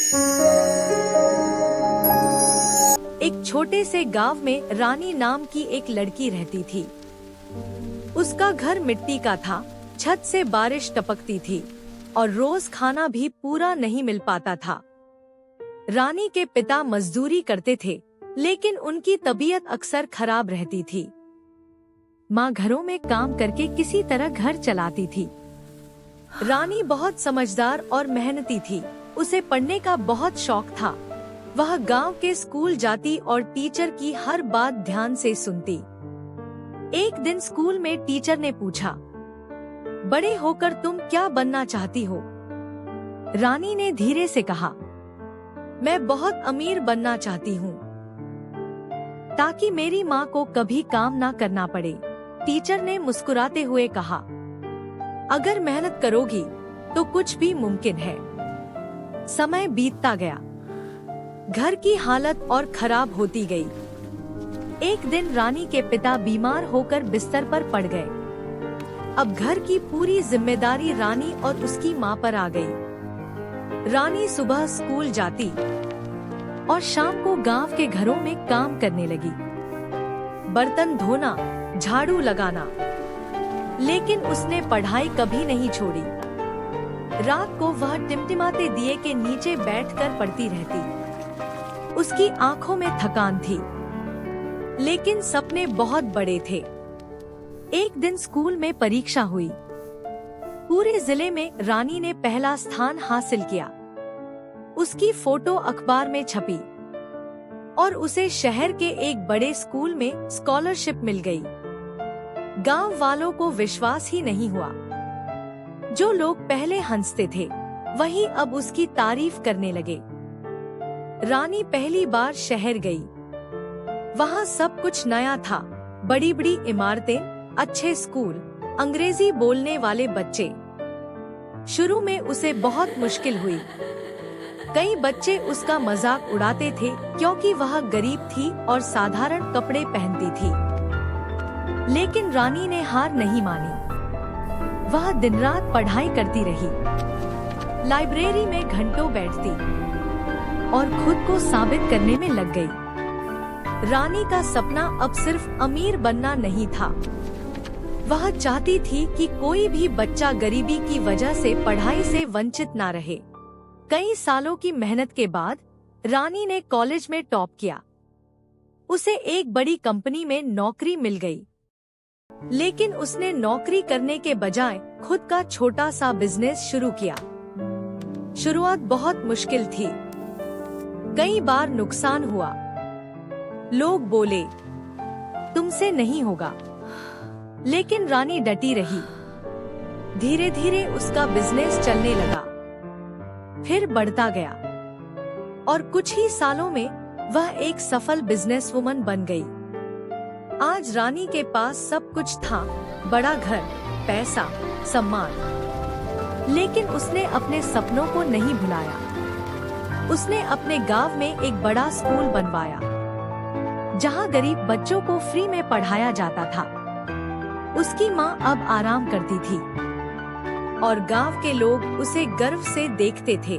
एक छोटे से गांव में रानी नाम की एक लड़की रहती थी। उसका घर मिट्टी का था, छत से बारिश टपकती थी और रोज खाना भी पूरा नहीं मिल पाता था। रानी के पिता मजदूरी करते थे, लेकिन उनकी तबीयत अक्सर खराब रहती थी। माँ घरों में काम करके किसी तरह घर चलाती थी। रानी बहुत समझदार और मेहनती थी। उसे पढ़ने का बहुत शौक था। वह गांव के स्कूल जाती और टीचर की हर बात ध्यान से सुनती। एक दिन स्कूल में टीचर ने पूछा, बड़े होकर तुम क्या बनना चाहती हो? रानी ने धीरे से कहा, मैं बहुत अमीर बनना चाहती हूँ, ताकि मेरी माँ को कभी काम ना करना पड़े। टीचर ने मुस्कुराते हुए कहा, अगर मेहनत करोगी तो कुछ भी मुमकिन है। समय बीतता गया। घर की हालत और खराब होती गई। एक दिन रानी के पिता बीमार होकर बिस्तर पर पड़ गए। अब घर की पूरी जिम्मेदारी रानी और उसकी माँ पर आ गई। रानी सुबह स्कूल जाती और शाम को गांव के घरों में काम करने लगी, बर्तन धोना, झाड़ू लगाना। लेकिन उसने पढ़ाई कभी नहीं छोड़ी। रात को वह टिमटिमाते दिए के नीचे बैठकर पढ़ती रहती। उसकी आंखों में थकान थी, लेकिन सपने बहुत बड़े थे। एक दिन स्कूल में परीक्षा हुई। पूरे जिले में रानी ने पहला स्थान हासिल किया। उसकी फोटो अखबार में छपी और उसे शहर के एक बड़े स्कूल में स्कॉलरशिप मिल गई। गांव वालों को विश्वास ही नहीं हुआ। जो लोग पहले हंसते थे, वही अब उसकी तारीफ करने लगे। रानी पहली बार शहर गई। वहाँ सब कुछ नया था। बड़ी बड़ी इमारतें, अच्छे स्कूल, अंग्रेजी बोलने वाले बच्चे। शुरू में उसे बहुत मुश्किल हुई। कई बच्चे उसका मजाक उड़ाते थे क्योंकि वह गरीब थी और साधारण कपड़े पहनती थी। लेकिन रानी ने हार नहीं मानी। वह दिन रात पढ़ाई करती रही, लाइब्रेरी में घंटों बैठती और खुद को साबित करने में लग गई। रानी का सपना अब सिर्फ अमीर बनना नहीं था। वह चाहती थी कि कोई भी बच्चा गरीबी की वजह से पढ़ाई से वंचित ना रहे। कई सालों की मेहनत के बाद रानी ने कॉलेज में टॉप किया। उसे एक बड़ी कंपनी में नौकरी मिल गई। लेकिन उसने नौकरी करने के बजाय खुद का छोटा सा बिजनेस शुरू किया। शुरुआत बहुत मुश्किल थी। कई बार नुकसान हुआ। लोग बोले, तुमसे नहीं होगा। लेकिन रानी डटी रही। धीरे धीरे उसका बिजनेस चलने लगा, फिर बढ़ता गया और कुछ ही सालों में वह एक सफल बिजनेसवुमन बन गई। आज रानी के पास सब कुछ था, बड़ा घर, पैसा, सम्मान। लेकिन उसने अपने सपनों को नहीं भुलाया। उसने अपने गांव में एक बड़ा स्कूल बनवाया, जहां गरीब बच्चों को फ्री में पढ़ाया जाता था। उसकी माँ अब आराम करती थी और गांव के लोग उसे गर्व से देखते थे।